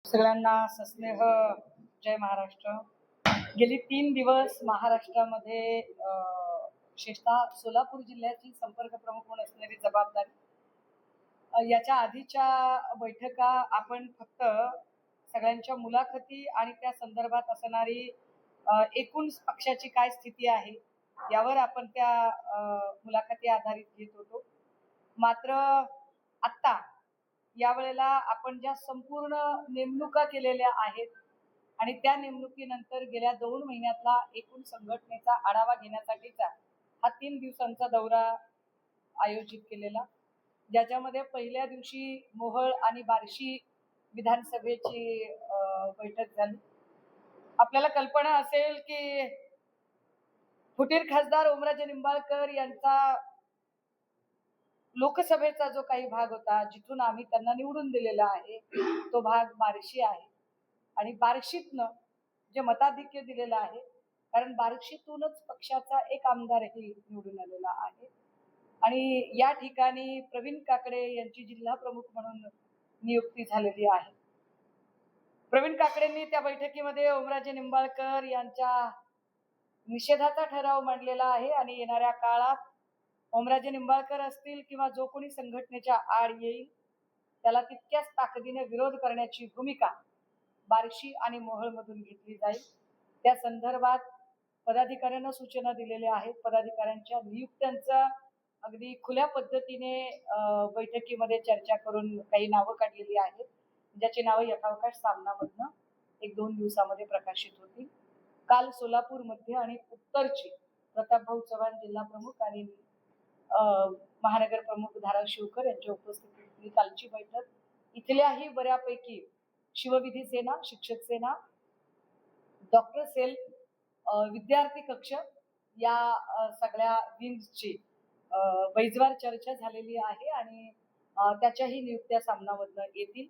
सगळ्यांना सस्नेह जय महाराष्ट्र। गेली 3 दिवस महाराष्ट्रामध्ये विशेषतः सोलापूर जिल्ह्याची संपर्क प्रमुख म्हणून असणारी जबाबदारी, याच्या आधीच्या बैठका आपण फक्त सगळ्यांच्या मुलाखती आणि त्या संदर्भात असणारी एकूण पक्षाची काय स्थिती आहे यावर आपण त्या मुलाखती आधारित घेत होतो। मात्र आता यावेळेला आपण ज्या संपूर्ण नेमणुका केलेल्या आहेत आणि त्या नेमणुकीनंतर गेल्या 2 महिन्यातला एकूण संघटनेचा आढावा घेण्यासाठीचा हा 3 दिवसांचा दौरा आयोजित केलेला, ज्याच्यामध्ये पहिल्या दिवशी मोहोळ आणि बार्शी विधानसभेची बैठक झाली। आपल्याला कल्पना असेल की फुटीर खासदार ओमराजे निंबाळकर यांचा लोकसभेचा जो काही भाग होता, जिथून आम्ही त्यांना निवडून दिलेला आहे, तो भाग बार्शी आहे। आणि बार्शीतनं जे मताधिक्य दिलेलं आहे, कारण बार्शीतूनच पक्षाचा एक आमदारही निवडून आलेला आहे आणि या ठिकाणी प्रवीण काकडे यांची जिल्हा प्रमुख म्हणून नियुक्ती झालेली आहे। प्रवीण काकडेंनी त्या बैठकीमध्ये ओमराजे निंबाळकर यांच्या निषेधाचा ठराव मांडलेला आहे आणि येणाऱ्या काळात ओमराजे निंबाळकर असतील किंवा जो कोणी संघटनेच्या आड येईल त्याला तितक्याच ताकदीने विरोध करण्याची भूमिका बार्शी आणि मोहोळ मधून घेतली जाईल। त्या संदर्भात पदाधिकाऱ्यांना सूचना दिलेल्या आहेत। पदाधिकाऱ्यांच्या नियुक्त्यांचा अगदी खुल्या पद्धतीने बैठकीमध्ये चर्चा करून काही नावं काढलेली आहेत, ज्याची नावं यथावकाश सामनामधनं 1-2 दिवसामध्ये प्रकाशित होतील। काल सोलापूर मध्य आणि उत्तरची प्रतापभाऊ चव्हाण जिल्हा प्रमुख आणि महानगर प्रमुख धाराशिवकर यांच्या उपस्थितीत कालची बैठक इथल्याही बऱ्यापैकी शिवविधी सेना, शिक्षक सेना, डॉक्टर सेल, विद्यार्थी कक्ष या सगळ्या विंग्सची बैजवार चर्चा झालेली आहे आणि त्याच्याही नियुक्त्या सामनामधनं येतील।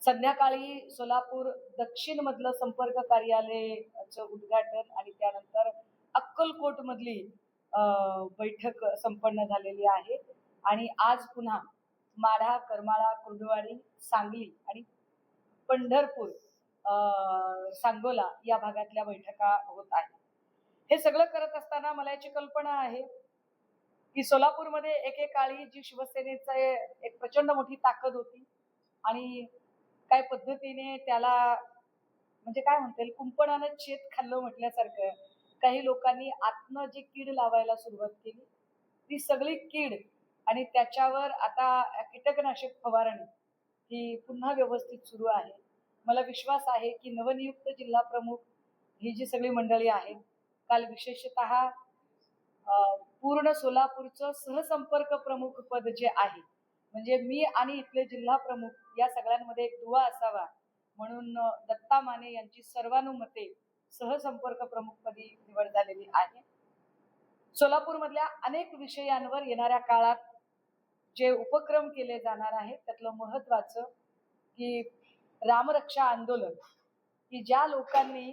संध्याकाळी सोलापूर दक्षिण मधलं संपर्क कार्यालयाचं उद्घाटन आणि त्यानंतर अक्कलकोट मधली बैठक संपन्न झालेली आहे आणि आज पुन्हा माढा, करमाळा, कुर्डुवाडी, सांगली आणि पंढरपूर, सांगोला या भागातल्या बैठका होत आहेत। हे सगळं करत असताना मला याची कल्पना आहे की सोलापूरमध्ये एकेकाळी जी शिवसेनेचा एक प्रचंड मोठी ताकद होती आणि काय पद्धतीने त्याला म्हणजे काय म्हणता येईल, कुंपणानं शेत खाल्लं म्हटल्यासारखं काही लोकांनी आतनं जी कीड लावायला सुरुवात केली, ती सगळी कीड आणि त्याच्यावर आता कीटकनाशक फवारणी ही पुन्हा व्यवस्थित सुरू आहे। मला विश्वास आहे की नवनियुक्त जिल्हा प्रमुख ही जी सगळी मंडळी आहेत, काल विशेषतः पूर्ण सोलापूरचं सहसंपर्क प्रमुख पद जे आहे, म्हणजे मी आणि इथले जिल्हा प्रमुख या सगळ्यांमध्ये एक दुवा असावा म्हणून दत्ता माने यांची सर्वानुमते सहसंपर्क प्रमुखपदी निवड झालेली आहे। सोलापूर मधल्या अनेक विषयांवर येणाऱ्या काळात जे उपक्रम केले जाणार आहेत त्यातलं महत्वाचं की रामरक्षा आंदोलन, की ज्या लोकांनी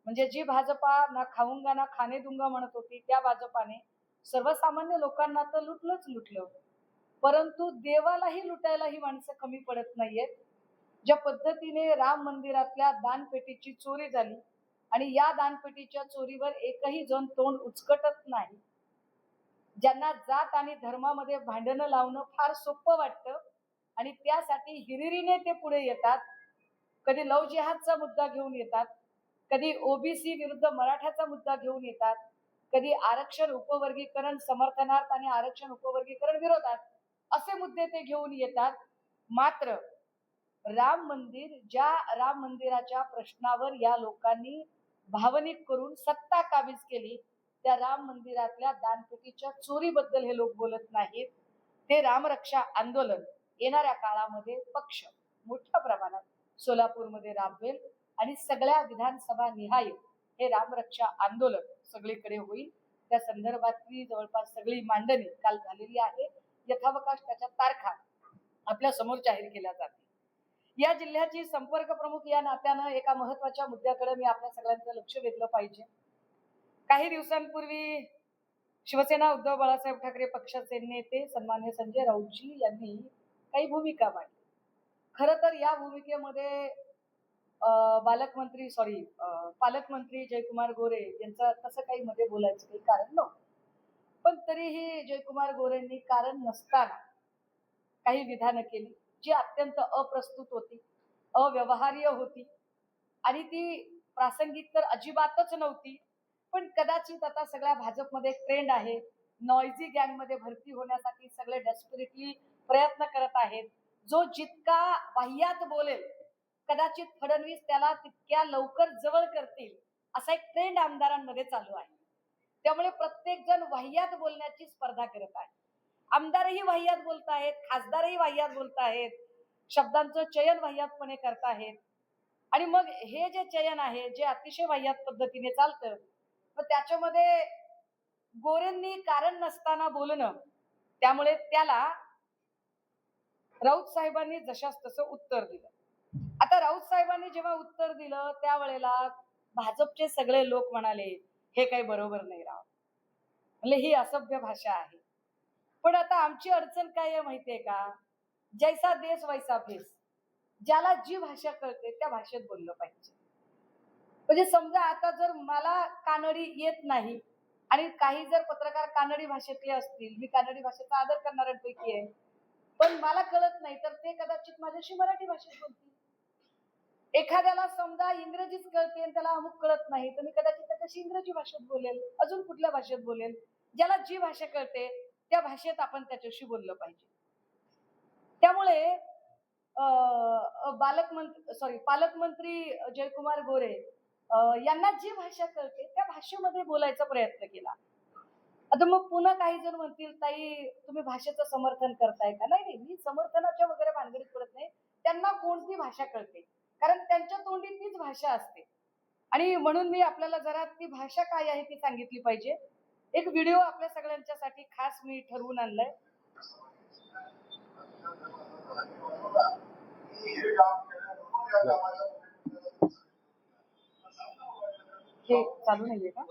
म्हणजे जी भाजपा ना खाऊंगा ना खाने दूंगा म्हणत होती, त्या भाजपाने सर्वसामान्य लोकांना तर लुटलं, परंतु देवालाही लुटायला ही माणसं कमी पडत नाहीयेत। ज्या पद्धतीने राम मंदिरातल्या दानपेटीची चोरी झाली आणि या दानपेटीच्या चोरीवर एकही जण तोंड उचकटत नाही, ज्यांना जात आणि धर्मामध्ये भांडणं लावणं फार सोपं वाटतं आणि त्यासाठी हिरिरीने ते पुढे येतात। कधी लव जिहादचा मुद्दा घेऊन येतात, कधी ओबीसी विरुद्ध मराठ्याचा मुद्दा घेऊन येतात, कधी आरक्षण उपवर्गीकरण समर्थनार्थ आणि आरक्षण उपवर्गीकरण विरोधात असे मुद्दे ते घेऊन येतात। मात्र राम मंदिर, ज्या राम मंदिराच्या प्रश्नावर या लोकांनी भावनिक करून सत्ता काबीज केली, त्या राम मंदिरातल्या दानपेटीच्या चोरीबद्दल हे लोक बोलत नाहीत। ते रामरक्षा आंदोलन येणाऱ्या काळामध्ये पक्ष मोठ्या प्रमाणात सोलापूरमध्ये राबवेल आणि सगळ्या विधानसभा निहाय हे रामरक्षा आंदोलन सगळीकडे होईल। त्या संदर्भातली जवळपास सगळी मांडणी काल झालेली आहे। यथावकाश त्याच्या तारखा आपल्या समोर जाहीर केल्या जातील। या जिल्ह्याची संपर्क प्रमुख या नात्यानं एका महत्वाच्या मुद्द्याकडे मी आपल्या सगळ्यांचं लक्ष वेधलं पाहिजे। काही दिवसांपूर्वी शिवसेना उद्धव बाळासाहेब ठाकरे पक्षाचे नेते सन्मान्य संजय राऊतजी यांनी काही भूमिका मांडली। खरं तर या भूमिकेमध्ये पालकमंत्री जयकुमार गोरे यांचं तसं काही मध्ये बोलायचं काही कारण नव्हतं. पण तरीही जयकुमार गोरेंनी कारण नसताना काही विधानं केली जी अत्यंत अप्रस्तुत होती, अव्यवहार्य होती आणि ती प्रासंगिक तर अजिबातच नव्हती. पण कदाचित आता सगळ्या भाजपमध्ये एक ट्रेंड आहे, नॉइझी गँगमध्ये भरती होण्यासाठी सगळे डेस्परेटली प्रयत्न करत आहेत. जो जितका वाह्यात बोलेल कदाचित फडणवीस त्याला तितक्या लवकर जवळ करतील असा एक ट्रेंड आमदारांमध्ये चालू आहे. त्यामुळे प्रत्येक जण वाह्यात बोलण्याची स्पर्धा करत आहे. आमदारही वाह्यात बोलतायत, खासदारही वाह्यात बोलतायत, शब्दांचं चयन वाह्यातपणे करतायत आणि मग हे जे चयन आहे जे अतिशय वाह्यात पद्धतीने चालतं, मग त्याच्यामध्ये गोरेंनी कारण नसताना बोलणं, त्यामुळे त्याला राऊत साहेबांनी जशास तसं उत्तर दिलं. आता राऊत साहेबांनी जेव्हा उत्तर दिलं त्यावेळेला भाजपचे सगळे लोक म्हणाले हे काही बरोबर नाही राव, म्हणजे ही असभ्य भाषा आहे. पण आता आमची अडचण काय आहे माहितीये का, जैसा देश वैसा भेस, ज्याला जी भाषा कळते त्या भाषेत बोललं पाहिजे. म्हणजे समजा आता जर मला कानडी येत नाही आणि काही जर पत्रकार कानडी भाषेतले असतील, मी कानडी भाषेचा आदर करणाऱ्यांपैकी आहे, पण मला कळत नाही तर ते कदाचित माझ्याशी मराठी भाषेत बोलतील. एखाद्याला समजा इंग्रजीच कळते आणि त्याला अमुक कळत नाही तर मी कदाचित त्याच्याशी इंग्रजी भाषेत बोलेल, अजून कुठल्या भाषेत बोलेल. ज्याला जी भाषा कळते त्या भाषेत आपण त्याच्याशी बोललं पाहिजे. त्यामुळे पालकमंत्री जयकुमार गोरे यांना जी भाषा कळते त्या भाषेमध्ये बोलायचा प्रयत्न केला. आता मग पुन्हा काही जण म्हणतील ताई तुम्ही भाषेचं समर्थन करताय का? नाही, मी समर्थनाच्या वगैरे भानगडीत पडत नाही. त्यांना कोणती भाषा कळते, कारण त्यांच्या तोंडी तीच भाषा असते आणि म्हणून मी आपल्याला जरा ती भाषा काय आहे ती सांगितली पाहिजे. एक व्हिडिओ आपल्या सगळ्यांच्यासाठी खास मी ठरवून आणलाय. हे चालू नाहीये का?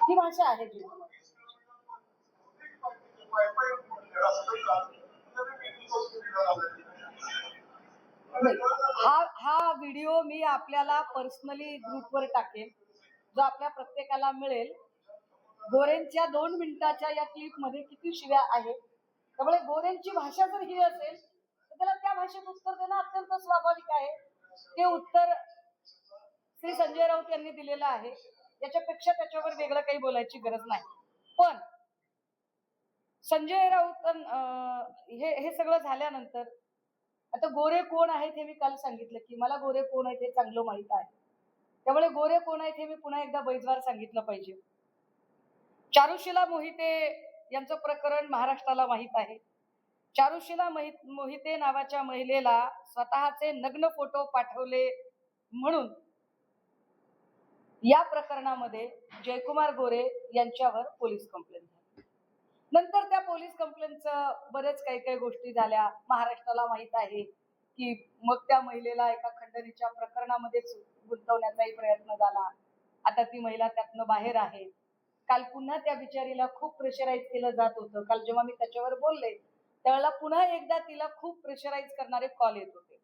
ही भाषा आहे जी हा व्हिडिओ मी आपल्याला पर्सनली ग्रुपवर टाकेल, जो आपल्या प्रत्येकाला मिळेल. गोरेंच्या 2 मिनिटाच्या या क्लिप मध्ये किती शिव्या आहेत, त्यामुळे गोरेंची भाषा जर ही असेल तर त्याला त्या भाषेत उत्तर देणं अत्यंत स्वाभाविक आहे. ते उत्तर श्री संजय राऊत यांनी दिलेलं आहे, याच्यापेक्षा त्याच्यावर वेगळं काही बोलायची गरज नाही. पण संजय राऊत हे सगळं झाल्यानंतर आता गोरे कोण आहेत हे मी काल सांगितलं की मला गोरे कोण आहेत हे चांगलं माहित आहे. त्यामुळे गोरे कोण आहेत हे मी पुन्हा एकदा बैजवार सांगितलं पाहिजे. चारुशिला मोहिते यांचं प्रकरण महाराष्ट्राला माहित आहे. चारुशिला मोहिते नावाच्या महिलेला स्वतःचे नग्न फोटो पाठवले म्हणून या प्रकरणामध्ये जयकुमार गोरे यांच्यावर पोलीस कंप्लेंट झाली. नंतर त्या पोलीस कंप्लेंटचं बरेच काही गोष्टी झाल्या. महाराष्ट्राला माहित आहे की मग त्या महिलेला एका खंडणीच्या प्रकरणामध्येच गुंतवण्याचाही प्रयत्न झाला. आता ती महिला त्यातनं बाहेर आहे. काल पुन्हा त्या बिचारीला खूप प्रेशराईज केलं जात होतं. काल जेव्हा मी त्याच्यावर बोलले त्यावेळेला पुन्हा एकदा तिला खूप प्रेशराईज करणारे कॉल येत होते.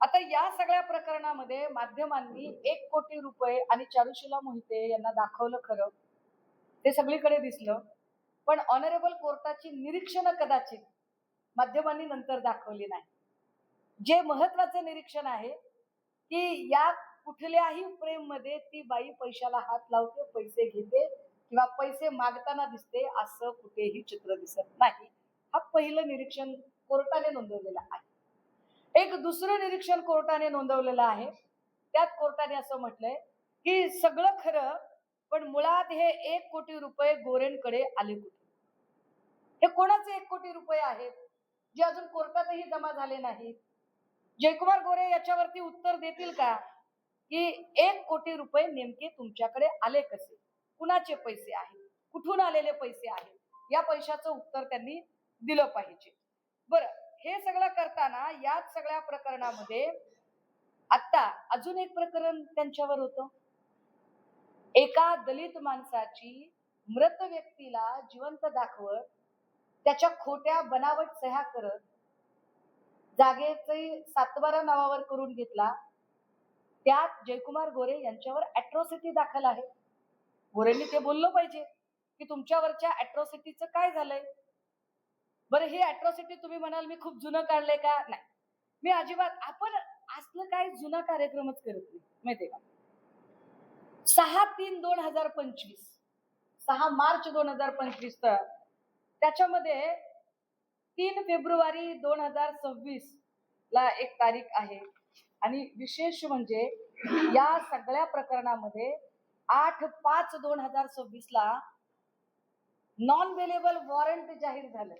आता या सगळ्या प्रकरणामध्ये माध्यमांनी 1 कोटी रुपये आणि चारुशिला मोहिते यांना दाखवलं खरं, ते सगळीकडे दिसलं. पण ऑनरेबल कोर्टाची निरीक्षणं कदाचित माध्यमांनी नंतर दाखवली नाही. जे महत्वाचं निरीक्षण आहे की या कुठल्याही प्रेम मध्ये ती बाई पैशाला हात लावते, पैसे घेते किंवा पैसे मागताना दिसते असं कुठेही चित्र दिसत नाही. हा पहिलं निरीक्षण कोर्टाने नोंदवलेलं आहे. एक दुसरं निरीक्षण कोर्टाने नोंदवलेलं आहे. त्यात कोर्टाने असं म्हटलंय की सगळं खरं, पण मुळात हे 1 कोटी रुपये गोरेंकडे आले कुठे? हे कोणाचे 1 कोटी रुपये आहेत जे अजून कोर्टातही जमा झाले नाहीत? जयकुमार गोरे याच्यावरती उत्तर देतील का की 1 कोटी रुपये नेमके तुमच्याकडे आले कसे, कुणाचे पैसे आहेत, कुठून आलेले पैसे आहेत? या पैशाचं उत्तर त्यांनी दिलं पाहिजे. बरं, हे सगळं करताना याच सगळ्या प्रकरणामध्ये आता अजून एक प्रकरण त्यांच्यावर होतं. एका दलित माणसाची मृत व्यक्तीला जिवंत दाखवत त्याच्या खोट्या बनावट सह्या करत जागेचे सातबारा नावावर करून घेतला. त्यात जयकुमार गोरे यांच्यावर अॅट्रॉसिटी दाखल आहे. गोरेंनी ते बोललं पाहिजे की तुमच्यावरच्या अॅट्रॉसिटीचं काय झालंय. बरं, ही अॅट्रॉसिटी तुम्ही म्हणाल मी खूप जुनं काढलंय का? नाही, मी अजिबात, आपण असलं काय जुना कार्यक्रमच करत नाही, माहितीये का. 6/3/2025 6 मार्च 2025 त्याच्यामध्ये 3 फेब्रुवारी 2026 ला एक तारीख आहे. आणि विशेष म्हणजे या सगळ्या प्रकरणामध्ये 8/5/2026 ला नॉन अवेलेबल वॉरंट जाहीर झालं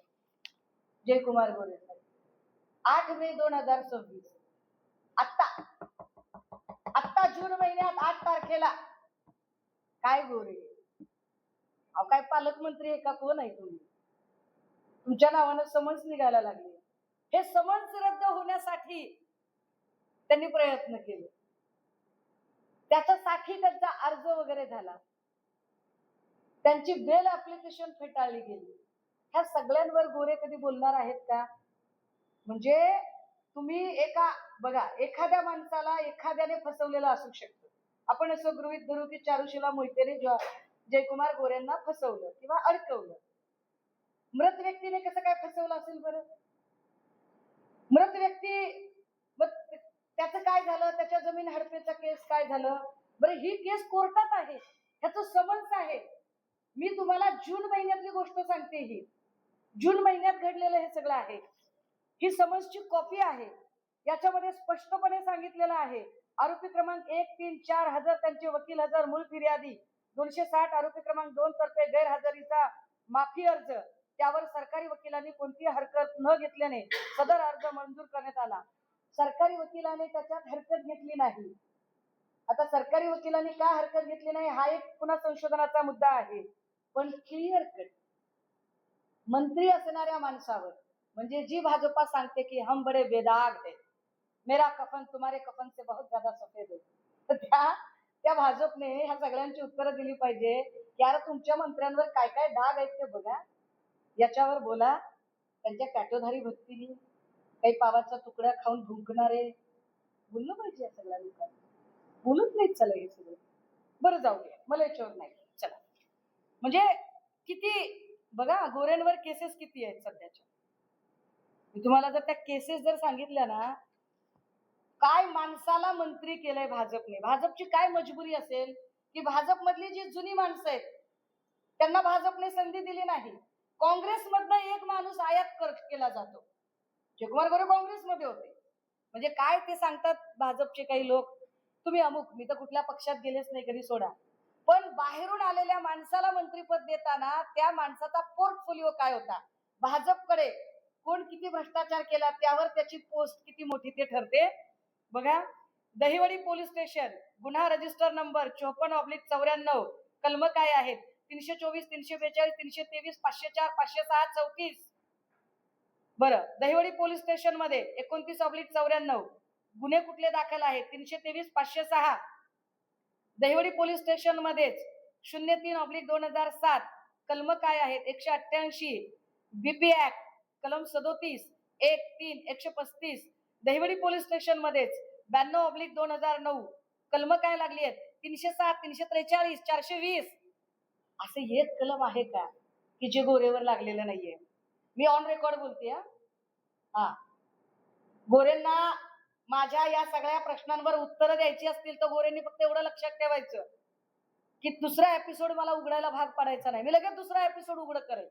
जयकुमार गोरे. 8 मे 2026 आत्ता जून महिन्यात 8 तारखेला. काय गोरे, अहो काय पालकमंत्री आहे का, कोण आहे तुम्ही? तुमच्या नावानं समन्स निघायला लागले. हे समन्स रद्द होण्यासाठी त्यांनी प्रयत्न केले. त्याच्यासाठी त्यांचा अर्ज वगैरे झाला, त्यांची बेल ऍप्लिकेशन फेटाळली गेली. ह्या सगळ्यांवर गोरे कधी बोलणार आहेत का? म्हणजे तुम्ही बघा, एखाद्या माणसाला एखाद्याने फसवलेलं असू शकतं. आपण असं गृहीत धरू की चारुशीला मोहितेने जयकुमार गोरेंना फसवलं किंवा अडकवलं. मृत व्यक्तीने कसं काय फसवलं असेल बरं? मृत व्यक्ती, त्याचं काय झालं, त्याच्या जमीन हडपेचा केस काय झालं बरं? ही केस कोर्टात आहे, ह्याचं समन्स आहे. मी तुम्हाला जून महिन्यातली गोष्ट सांगते. ही जून महिन्यात घडलेलं हे सगळं आहे. ही समन्सची कॉपी आहे. याच्यामध्ये स्पष्टपणे सांगितलेलं आहे, आरोपी क्रमांक 1, 3, 4 हजर, त्यांचे वकील हजर, मूळ फिर्यादी 260, आरोपी क्रमांक 2 तर्फे गैरहजेरीचा माफी अर्ज, त्यावर सरकारी वकिलांनी कोणतीही हरकत न घेतल्याने सदर अर्ज मंजूर करण्यात आला. सरकारी वकिलाने त्याच्यात हरकत घेतली नाही. आता सरकारी वकिलांनी का हरकत घेतली नाही हा एक पुन्हा संशोधनाचा मुद्दा आहे. पण क्लिअर कट मंत्री असणाऱ्या माणसावर, म्हणजे जी भाजपा सांगते की हम बडे बेदाग है, मेरा कफन तुम्हारे कफन से बहुत ज्यादा सफेद है, तर त्या भाजपने ह्या सगळ्यांची उत्तरं दिली पाहिजे. यार तुमच्या मंत्र्यांवर काय काय डाग आहेत ते बघा, याच्यावर बोला. त्यांच्या काटोधारी भक्तीने काही पावाचा तुकडा खाऊन भुंकणारे बोललं पाहिजे. या सगळ्या लोकांना बोलत नाहीत. चला हे सगळं बरं, जाऊ द्या, मला याच्यावर नाही. चला, म्हणजे किती बघा, गोऱ्यांवर केसेस किती आहेत सध्याच्या. मी तुम्हाला जर त्या केसेस जर सांगितल्या ना, काय माणसाला मंत्री केलंय भाजपने. भाजपची काय मजबुरी असेल की भाजप मधली जी जुनी माणसं आहेत त्यांना भाजपने संधी दिली नाही. काँग्रेसमधनं एक माणूस आयात केला जातो. जयकुमार गोरे काँग्रेसमध्ये होते. म्हणजे काय ते सांगतात भाजपचे काही लोक, तुम्ही अमुक, मी तर कुठल्या पक्षात गेलेच नाही कधी, सोडा. पण बाहेरून आलेल्या माणसाला मंत्रीपद देताना त्या माणसाचा पोर्टफोलिओ काय होता, भाजपकडे कोण किती भ्रष्टाचार केला त्यावर त्याची पोस्ट किती मोठी ते ठरते. बघा, दहिवडी पोलीस स्टेशन, गुन्हा रजिस्टर नंबर 54/94, कलम काय आहेत 324, 342, 323, 504, 506, 34. बरं, दहिवडी पोलीस स्टेशन मध्ये 29/94 गुन्हे कुठले दाखल आहेत 323, 506. दहिवडी पोलीस स्टेशन मध्येच 03/2007 कलम काय आहेत 188, बीपी ऍक्ट कलम 37, 1, 3, 135. दहिवडी पोलीस स्टेशन मध्येच 92/2009 कलम काय लागली आहेत 307, 343, 420. असे एक कलम आहे का की जे गोरेवर लागलेलं नाहीये? मी ऑन रेकॉर्ड बोलते. हा, गोरेंना माझ्या या सगळ्या प्रश्नांवर उत्तरं द्यायची असतील तर गोरेंनी फक्त एवढं लक्षात ठेवायचं की दुसरा एपिसोड मला उघडायला भाग पडायचा नाही. मी लगेच दुसरा एपिसोड उघड करेल.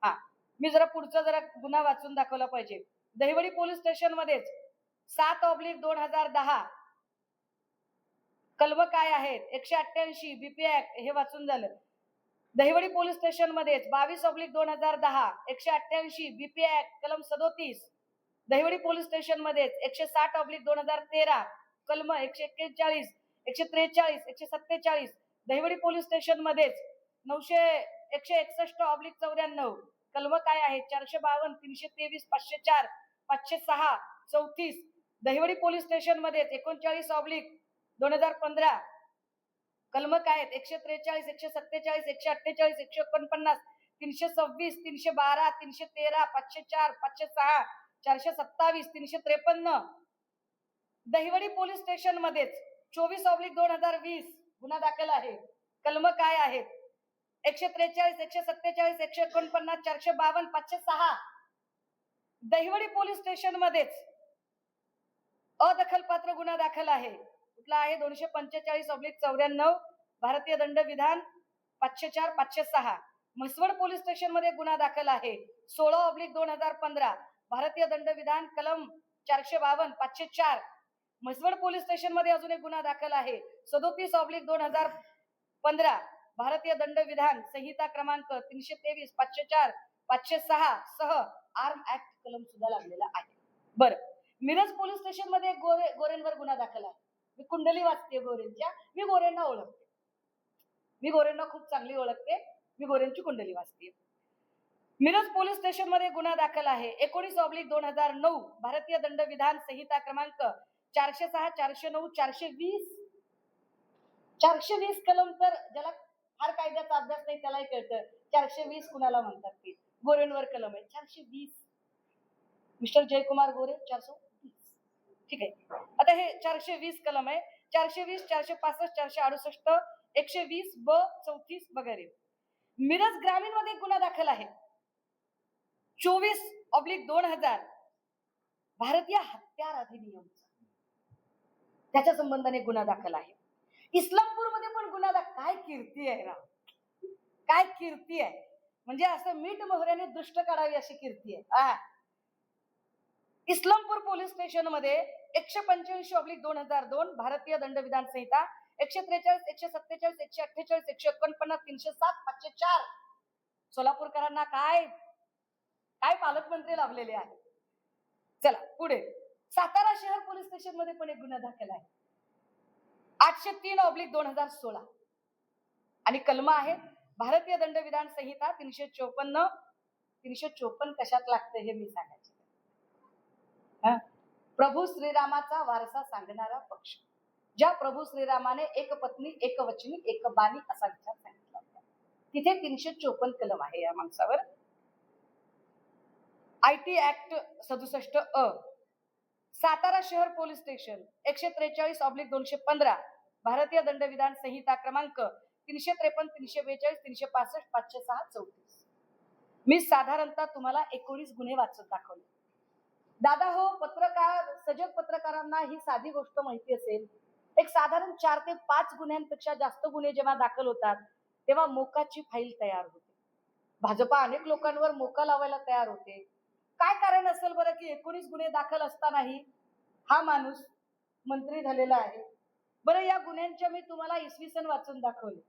हा, मी जरा पुढचा जरा गुन्हा वाचून दाखवला पाहिजे. दहिवडी पोलीस स्टेशन मध्येच 7/2010 कलम काय आहेत 188, बीपी ऍक्ट हे वाचून झालं. दहिवडी पोलीस स्टेशन मध्येच 22/2010 188, बीपी ऍक्ट कलम 37. दहिवडी पोलीस स्टेशन मध्येच 160/2013 कलम 141, 143, 147. दहिवडी पोलीस स्टेशन मध्येच 161/94 कलम काय आहे 452, 323, 504, 506 34 दहिवडी पोलीस स्टेशन मध्ये 39/2015 कलम काय आहेत 143 147 148 149 326 312 313 504 506 427 353 दहिवडी पोलीस स्टेशन मध्येच 24/2020 गुन्हा दाखल आहे. कलम काय आहेत 143 147 149 452 506 दहिवडी पोलीस स्टेशन मध्येच अदखलपात्र गुन्हा दाखल आहे. कुठला आहे 245/94 भारतीय दंडविधान 504 506 म्हसवड पोलीस स्टेशन मध्ये गुन्हा दाखल आहे 16/2015 भारतीय दंडविधान कलम 452 504 म्हसवड पोलीस स्टेशन मध्ये अजून एक गुन्हा दाखल आहे 37/2015 भारतीय दंडविधान संहिता क्रमांक 323 504 506 सह आर्म ऍक्ट कलम सुद्धा लागलेला आहे. बरं, मिरज पोलीस स्टेशन मध्ये गोरेंवर गुन्हा दाखल आहे. मी कुंडली वाचते गोरेंच्या, मी गोरेंना ओळखते, मी गोरेंना खूप चांगली ओळखते, मी गोरेंची कुंडली वाचते. मिरज पोलीस स्टेशन मध्ये गुन्हा दाखल आहे 19/2009 भारतीय दंडविधान संहिता क्रमांक 406 409 420 कलम. तर ज्याला फार कायद्याचा अभ्यास नाही त्यालाही कळतं 420 कुणाला म्हणतात ते. गोरेंवर कलम आहे 420. मिस्टर जयकुमार गोरे 420. ठीक आहे. आता हे 420 कलम आहे 420 465 468 120 ब 34 वगैरे. मिरज ग्रामीण मध्ये गुन्हा दाखल आहे 24/2000 भारतीय हत्यार अधिनियम त्याच्या संबंधाने गुन्हा दाखल आहे. इस्लामपूर मध्ये पण गुन्हा काय कीर्ती आहे ना, काय कीर्ती आहे, म्हणजे असं मीठ मोहऱ्याने दृष्ट काढावी अशी कीर्ती आहे. इस्लामपूर पोलीस स्टेशन मध्ये 185/2002 भारतीय दंडविधान संहिता 143 147 148 149 307 504 सोलापूरकरांना काय काय पालकमंत्री लाभलेले आहेत. चला पुढे. सातारा शहर पोलीस स्टेशन मध्ये पण एक गुन्हा दाखल आहे 803/2016 आणि कलम आहे भारतीय दंडविधान संहिता 354. 354 कशात लागतं हे मी सांगायचे. प्रभू श्रीरामाचा वारसा सांगणारा पक्ष. ज्या प्रभू श्रीरामाने एक पत्नी एक वचनी एक बाणी असा विचार सांगितला होता तिथे 354 कलम आहे या माणसावर. IT ऍक्ट 67 अ. सातारा शहर पोलीस स्टेशन 143/215 भारतीय दंडविधान संहिता क्रमांक 353 342 365 506 34. मी साधारणतः तुम्हाला 19 गुन्हे वाचून दाखवले. दादा हो, पत्रकार सजग पत्रकारांना ही साधी गोष्ट माहिती असेल. एक साधारण 4 ते 5 गुन्ह्यांपेक्षा जास्त गुन्हे जेव्हा दाखल होतात तेव्हा मोकाची फाईल तयार होते. भाजपा अनेक लोकांवर मोका लावायला तयार होते. काय कारण असेल बरं की 19 गुन्हे दाखल असतानाही हा माणूस मंत्री झालेला आहे. बरं, या गुन्ह्यांच्या मी तुम्हाला इसवी सन वाचून दाखवले.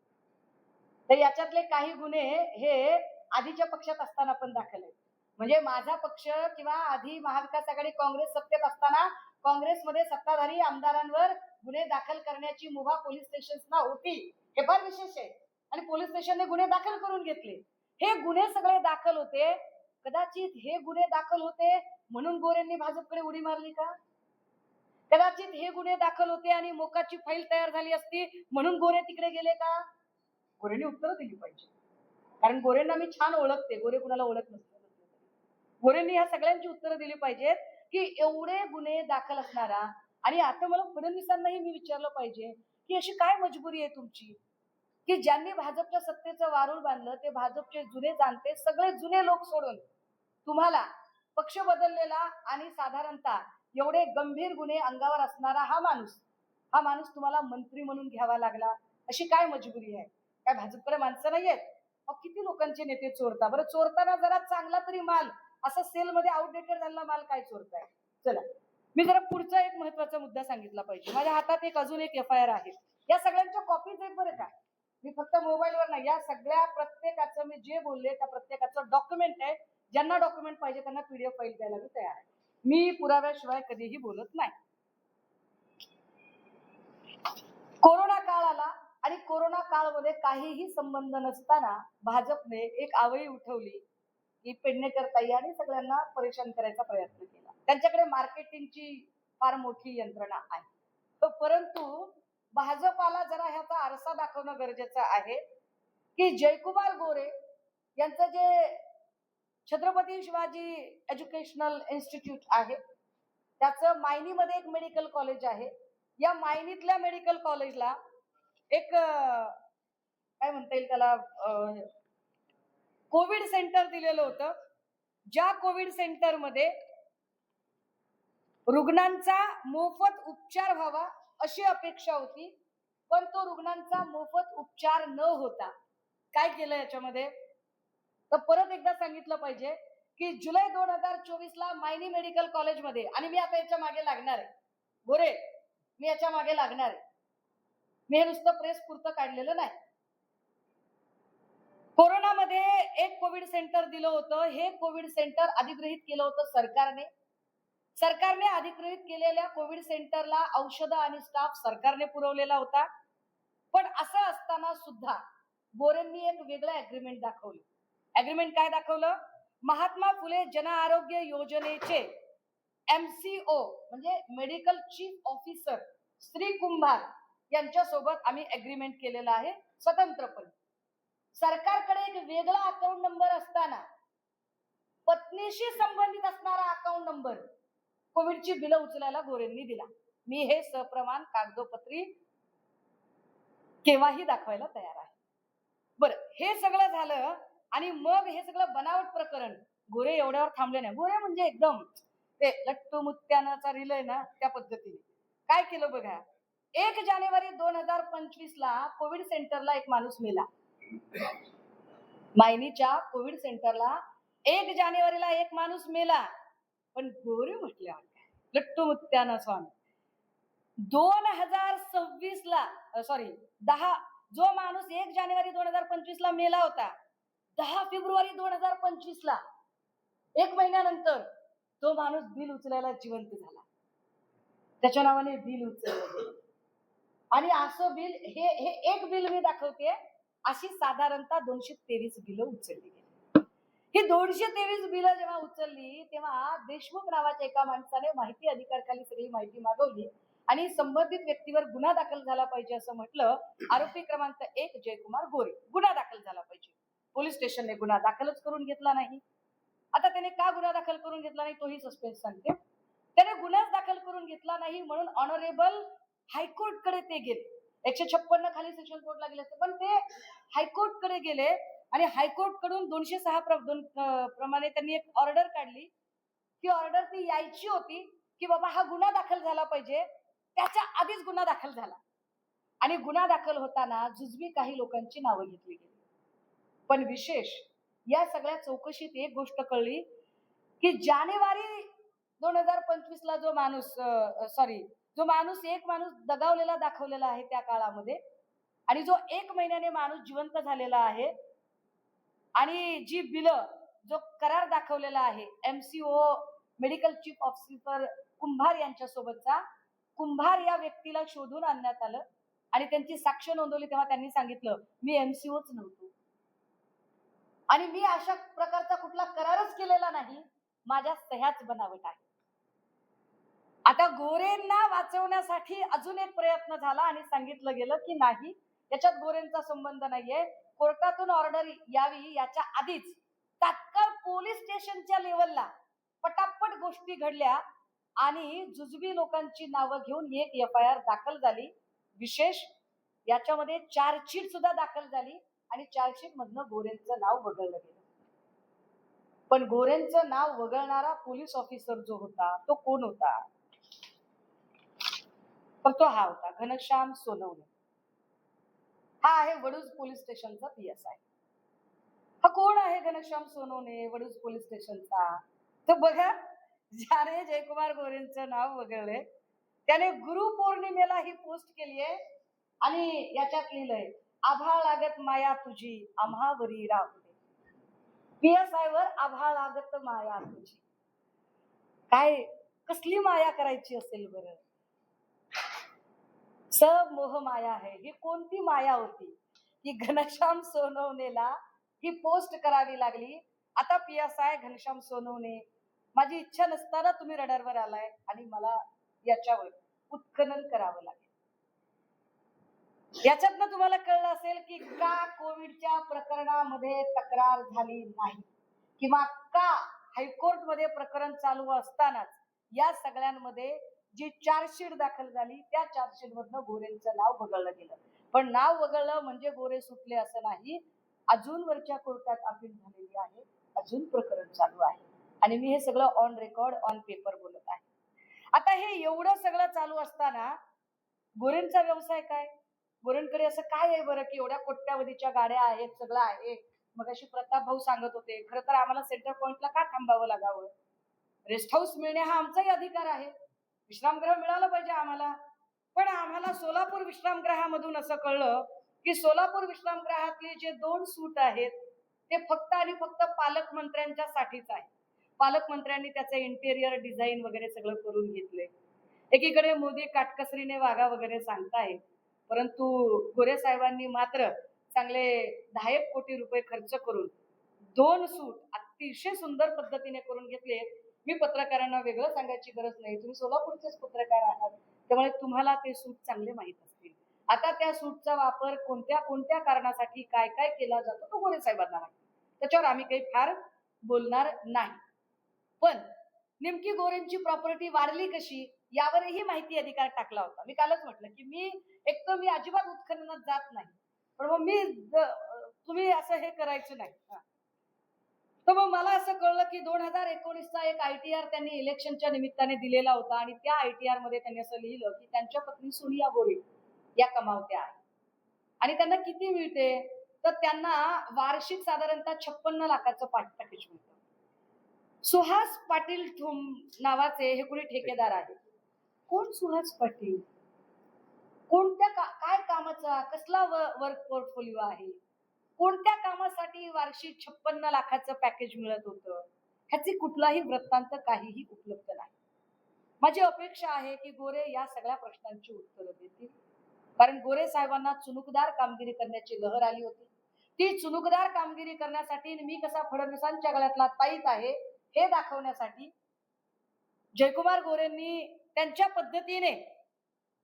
तर याच्यातले काही गुन्हे हे आधीच्या पक्षात असताना पण दाखल आहेत. म्हणजे माझा पक्ष किंवा आधी महाविकास आघाडी काँग्रेस सत्तेत असताना काँग्रेसमध्ये सत्ताधारी आमदारांवर गुन्हे दाखल करण्याची मुभा पोलीस स्टेशनला होती. हे फार विशेष आहे. आणि पोलीस स्टेशनने गुन्हे दाखल करून घेतले. हे गुन्हे सगळे दाखल होते. कदाचित हे गुन्हे दाखल होते म्हणून गोरेंनी भाजपकडे उडी मारली का? कदाचित हे गुन्हे दाखल होते आणि मोकाची फाईल तयार झाली असती म्हणून गोरे तिकडे गेले का? गोरेंनी उत्तर दिली पाहिजे. कारण गोरेंना मी छान ओळखते, गोरे कुणाला ओळख नसते. गोरेंनी ह्या सगळ्यांची उत्तरं दिली पाहिजेत की एवढे गुन्हे दाखल असणारा. आणि आता मला फडणवीसांनाही मी विचारलं पाहिजे की अशी काय मजबुरी आहे तुमची की ज्यांनी भाजपच्या सत्तेचं वारूळ बांधलं ते भाजपचे जुने जाणते सगळे जुने लोक सोडून तुम्हाला पक्ष बदललेला आणि साधारणतः एवढे गंभीर गुन्हे अंगावर असणारा हा माणूस तुम्हाला मंत्री म्हणून घ्यावा लागला. अशी काय मजबुरी आहे? काय भाजपकडे माणसं नाहीयेत? किती लोकांचे नेते चोरता. बरं, चोरताना जरा चांगला तरी माल, असं सेलमध्ये आउटडेटेड झालेला माल काय चोरताय? चला, मी जरा पुढचा एक महत्वाचा मुद्दा सांगितला पाहिजे. माझ्या हातात एक अजून एक FIR आहे. या सगळ्यांच्या कॉपीज आहेत बरं का. मी फक्त मोबाईलवर नाही, या सगळ्या प्रत्येकाचं मी जे बोलले त्या प्रत्येकाचं डॉक्युमेंट आहे. ज्यांना डॉक्युमेंट पाहिजे त्यांना PDF फाईल द्यायला मी तयार आहे. मी पुराव्याशिवाय कधीही बोलत नाही. कोरोना काळ आला आणि कोरोना काळमध्ये काहीही संबंध नसताना भाजपने एक आवळी उठवली की पेडणेकर ताई आणि सगळ्यांना परेशान करायचा प्रयत्न केला. त्यांच्याकडे मार्केटिंगची फार मोठी यंत्रणा आहे. परंतु भाजपाला जरा ह्याचा आरसा दाखवणं गरजेचं आहे की जयकुमार गोरे यांचं जे छत्रपती शिवाजी एज्युकेशनल इन्स्टिट्यूट आहे, त्याचं मायनीमध्ये एक मेडिकल कॉलेज आहे. या मायनीतल्या मेडिकल कॉलेजला एक काय म्हणता येईल त्याला, कोविड सेंटर दिलेलं होतं. ज्या कोविड सेंटरमध्ये रुग्णांचा मोफत उपचार व्हावा अशी अपेक्षा होती, पण तो रुग्णांचा मोफत उपचार न होता काय केलं याच्यामध्ये, तर परत एकदा सांगितलं पाहिजे की जुलै 2024 ला मायनी मेडिकल कॉलेजमध्ये, आणि मी आता याच्या मागे लागणार आहे गोरे, मी याच्या मागे लागणार आहे, मी हे नुसतं प्रेस पुरतं काढलेलं नाही. कोरोनामध्ये एक कोविड सेंटर दिलं होतं. हे कोविड सेंटर अधिग्रहित केलं होतं सरकारने. सरकारने अधिग्रहित केलेल्या कोविड सेंटरला औषधं आणि स्टाफ सरकारने पुरवलेला होता. पण असं असताना सुद्धा गोरेंनी एक वेगळं अग्रीमेंट दाखवलं. अग्रीमेंट काय दाखवलं? महात्मा फुले जन आरोग्य योजनेचे MCO म्हणजे मेडिकल चीफ ऑफिसर श्री कुंभार यांच्या सोबत आम्ही अग्रीमेंट केलेलं आहे स्वतंत्रपणे. सरकारकडे एक वेगळा अकाउंट नंबर असताना पत्नीशी संबंधित असणारा अकाउंट नंबर कोविडची बिलं उचलायला गोरेंनी दिला. मी हे सप्रमाण कागदोपत्री केव्हाही दाखवायला तयार आहे. बरं, हे सगळं झालं आणि मग हे सगळं बनावट प्रकरण. गोरे एवढ्यावर थांबले नाही. गोरे म्हणजे एकदम ते लट्टू मुत्यानाचा रिलय ना, त्या पद्धतीने काय केलं बघा. 1 जानेवारी 2025 ला कोविड सेंटरला एक माणूस मेला. मायनीच्या कोविड सेंटरला 1 जानेवारीला एक माणूस मेला. पण गोरे म्हटल्या लट्टू मुत्याना स्वामी 2026 ला जो माणूस 1 जानेवारी 2025 ला मेला होता, 10 फेब्रुवारी 2025 ला 1 महिन्यानंतर तो माणूस बिल उचलायला जिवंत झाला. त्याच्या नावाने बिल उचललं. आणि असं बिल हे एक बिल मी दाखवते, अशी साधारणतः 223 बिलं उचलली गेली. ही 223 बिलं जेव्हा उचलली तेव्हा देशमुख नावाच्या एका माणसाने माहिती अधिकारखाली सगळी माहिती मागवली आणि संबंधित व्यक्तीवर गुन्हा दाखल झाला पाहिजे असं म्हटलं. आरोपी क्रमांक 1 जयकुमार गोरे, गुन्हा दाखल झाला पाहिजे. पोलीस स्टेशनने गुन्हा दाखलच करून घेतला नाही. आता त्याने का गुन्हा दाखल करून घेतला नाही तोही सस्पेन्स सांगते. त्याने गुन्हाच दाखल करून घेतला नाही म्हणून ऑनरेबल हायकोर्ट कडे ते गेले. 156 खाली सेशन कोर्टला गेले असते, पण ते हायकोर्ट कडे गेले आणि हायकोर्ट कडून 206 प्रमाणे त्यांनी एक ऑर्डर काढली. ती ऑर्डर ती यायची होती की बाबा हा गुन्हा दाखल झाला पाहिजे. त्याच्या आधीच गुन्हा दाखल झाला आणि गुन्हा दाखल होताना जुजबी काही लोकांची नावं घेतली गेली. पण विशेष या सगळ्या चौकशीत एक गोष्ट कळली की जानेवारी 2025 ला जो माणूस एक माणूस दगावलेला दाखवलेला आहे त्या काळामध्ये, आणि जो 1 महिन्याने माणूस जिवंत झालेला आहे, आणि जी बिलं जो करार दाखवलेला आहे MCO मेडिकल चीफ ऑफिसर कुंभार यांच्या सोबतचा, कुंभार या व्यक्तीला शोधून आणण्यात आलं आणि त्यांची साक्ष नोंदवली. तेव्हा त्यांनी सांगितलं मी MCOच नव्हतो आणि मी अशा प्रकारचा कुठला करारच केलेला नाही, माझ्या सह्याच बनावट आहे. आता गोरेंना वाचवण्यासाठी अजून एक प्रयत्न झाला आणि सांगितलं गेलं की नाही, याच्यात गोरेंचा संबंध नाहीये. कोर्टातून ऑर्डर यावी याच्या आधीच तात्काळ पोलीस स्टेशनच्या लेवलला पटापट गोष्टी घडल्या आणि जुजबी लोकांची नावं घेऊन एक FIR दाखल झाली. विशेष याच्यामध्ये चार्जशीट सुद्धा दाखल झाली आणि चार्जशीट मधनं गोरेंचं नाव वगळलं गेलं. पण गोरेंचं नाव वगळणारा पोलीस ऑफिसर जो होता तो कोण होता? तर तो हा होता घनश्याम सोनवणे. हा आहे वडूज पोलीस स्टेशनचा PSI. हा कोण आहे घनश्याम सोनवणे वडूज पोलीस स्टेशनचा? तर बघा, ज्याने जयकुमार गोरेंचं नाव वगळले त्याने गुरुपौर्णिमेला ही पोस्ट केली आहे आणि याच्यात लिहिलंय आभाळ लागत माया तुझी आम्हावरी राहुदे. PSI वर आभाळ लागत माया तुझी. काय कसली माया करायची असेल बरं? सब मोह माया है. ही कोणती माया होती की घनश्याम सोनवणेला ही पोस्ट करावी लागली? आता PSI घनश्याम सोनवणे माझी इच्छा नसताना तुम्ही रडारवर आलाय आणि मला याच्यावर उत्खनन करावं लागेल. याच्यातनं तुम्हाला कळलं असेल की का कोविडच्या प्रकरणामध्ये तक्रार झाली नाही किंवा का हायकोर्टमध्ये प्रकरण चालू असतानाच या सगळ्यांमध्ये जी चार्जशीट दाखल झाली त्या चार्जशीट मधनं गोरेंचं नाव वगळलं गेलं. पण नाव वगळलं म्हणजे गोरे सुटले असं नाही. अजून वरच्या कोर्टात अपील झालेली आहे, अजून प्रकरण चालू आहे आणि मी हे सगळं ऑन रेकॉर्ड ऑन पेपर बोलत आहे. आता हे एवढं सगळं चालू असताना गोरेंचा व्यवसाय काय? गोरेंकडे असं काय आहे बरं की एवढ्या कोट्यावधीच्या गाड्या आहेत, सगळं आहे. मग अशी प्रताप भाऊ सांगत होते, खरं तर आम्हाला सेंटर पॉइंटला का थांबावं लागावं? रेस्ट हाऊस मिळणे हा आमचाही अधिकार आहे, विश्रामगृह मिळालं पाहिजे आम्हाला. पण आम्हाला सोलापूर विश्रामगृहामधून असं कळलं की सोलापूर विश्रामगृहातले जे 2 सूट आहेत ते फक्त आणि फक्त पालकमंत्र्यांच्या साठीच आहे. पालकमंत्र्यांनी त्याचं इंटेरियर डिझाईन वगैरे सगळं करून घेतलंय. एकीकडे मोदी काटकसरीने वागा वगैरे सांगतायत, परंतु गोरे साहेबांनी मात्र चांगले 10 कोटी रुपये खर्च करून 2 सूट अतिशय सुंदर पद्धतीने करून घेतले. मी पत्रकारांना वेगळं सांगायची गरज नाही, तुम्ही सोलापूरचेच पत्रकार आहात, त्यामुळे तुम्हाला ते सूट चांगले माहीत असतील. आता त्या सूटचा वापर कोणत्या कोणत्या कारणासाठी काय काय केला जातो तो गोरे साहेबांना माहिती, त्याच्यावर आम्ही काही फार बोलणार नाही. पण नेमकी गोरेंची प्रॉपर्टी वाढली कशी यावरही माहिती अधिकार टाकला होता. मी कालच म्हटलं की मी अजिबात उत्खननात जात नाही, पण मग तुम्ही असं हे करायचं नाही. तर मग मला असं कळलं की 2019चा एक ITR त्यांनी इलेक्शनच्या निमित्ताने दिलेला होता आणि त्या ITR मध्ये त्यांनी असं लिहिलं की त्यांच्या पत्नी सोनिया गोरे या कमावत्या आहेत आणि त्यांना किती मिळते, तर त्यांना वार्षिक साधारणतः 56 लाखाचं पॅकेज मिळतं. सुहास पाटील नावाचे हे कोणी ठेकेदार आहेत. कोण सुहास पाटील? कोणत्या काय कामाचा कसला वर्क पोर्टफोलिओ आहे? कोणत्या कामासाठी वार्षिक 56 लाखाचं पॅकेज मिळत होतं? ह्याची कुठलाही वृत्तांत काहीही उपलब्ध नाही. माझी अपेक्षा आहे की गोरे या सगळ्या प्रश्नांची उत्तरं देतील, कारण गोरे साहेबांना चुनुकदार कामगिरी करण्याची लहर आली होती. ती चुनुकदार कामगिरी करण्यासाठी मी कसा फडणवीसांच्या गळ्यातला ताईत आहे हे दाखवण्यासाठी जयकुमार गोरेंनी त्यांच्या पद्धतीने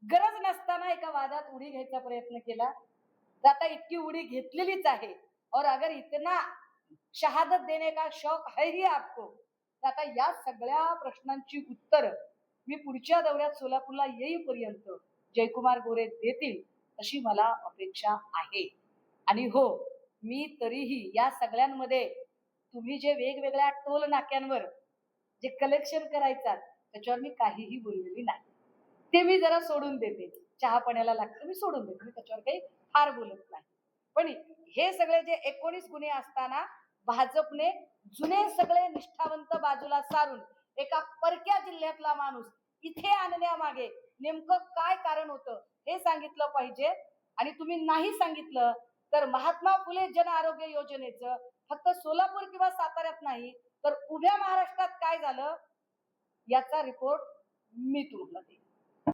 गरज नसताना एका वादात उडी घ्यायचा प्रयत्न केला. तर आता इतकी उडी घेतलेलीच आहे और अगर इतना शहादत देने का शौक है ही आपको, तर आता या सगळ्या प्रश्नांची उत्तर मी पुढच्या दौऱ्यात सोलापूरला येईपर्यंत जयकुमार गोरे देतील अशी मला अपेक्षा आहे. आणि हो, मी तरीही या सगळ्यांमध्ये तुम्ही जे वेगवेगळ्या टोल नाक्यांवर जे कलेक्शन करायचात त्याच्यावर मी काहीही बोललेली नाही. ते मी जरा सोडून देते, चहा पाण्याला लागतं मी सोडून देते, मी त्याच्यावर काही फार बोलत नाही. पण हे सगळे जे 19 गुन्हे असताना भाजपने जुने सगळे निष्ठावंत बाजूला सारून एका परक्या जिल्ह्यातला माणूस इथे आणण्यामागे नेमकं काय कारण होतं हे सांगितलं पाहिजे. आणि तुम्ही नाही सांगितलं तर महात्मा फुले जन आरोग्य योजनेचं फक्त सोलापूर किंवा साताऱ्यात नाही तर उभ्या महाराष्ट्रात काय झालं याचा रिपोर्ट मी तुम्हाला देईन.